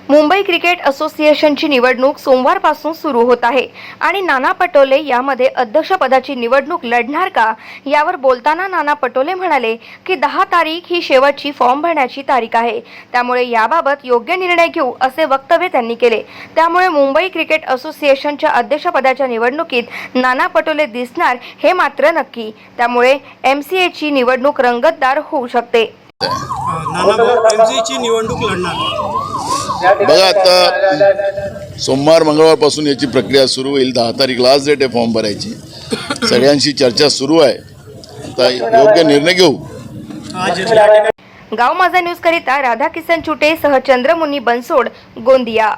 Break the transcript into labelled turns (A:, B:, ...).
A: Mumbai cricket असोसिएशनची निवडणूक सोमवारपासून सुरू होत आहे आणि नाना पटोले यामध्ये अध्यक्षपदाची निवडणूक लढणार का यावर बोलताना नाना पटोले म्हणाले की 10 तारीख ही शेवटची फॉर्म भरण्याची तारीख आहे, त्यामुळे याबाबत योग्य निर्णय घेऊ असे वक्तव्य त्यांनी केले। त्यामुळे मुंबई क्रिकेट असोसिएशनच्या अध्यक्षपदाच्या निवडणुकीत नाना पटोले दिसणार हे मात्र नक्की, त्यामुळे एमसीएची निवडणूक रंगतदार होऊ शकते।
B: एमसीएची निवडणूक लढणार
C: बघा, आता सोमवार मंगळवारपासून याची प्रक्रिया सुरू होईल। 10 तारीख लास्ट डेट आहे फॉर्म भरायची। सगळ्यांशी चर्चा सुरू आहे, आता योग्य निर्णय घेऊ।
A: गाव माझा न्यूज करिता राधाकिशन चुटे सह चंद्रमुनी बनसोड, गोंदिया।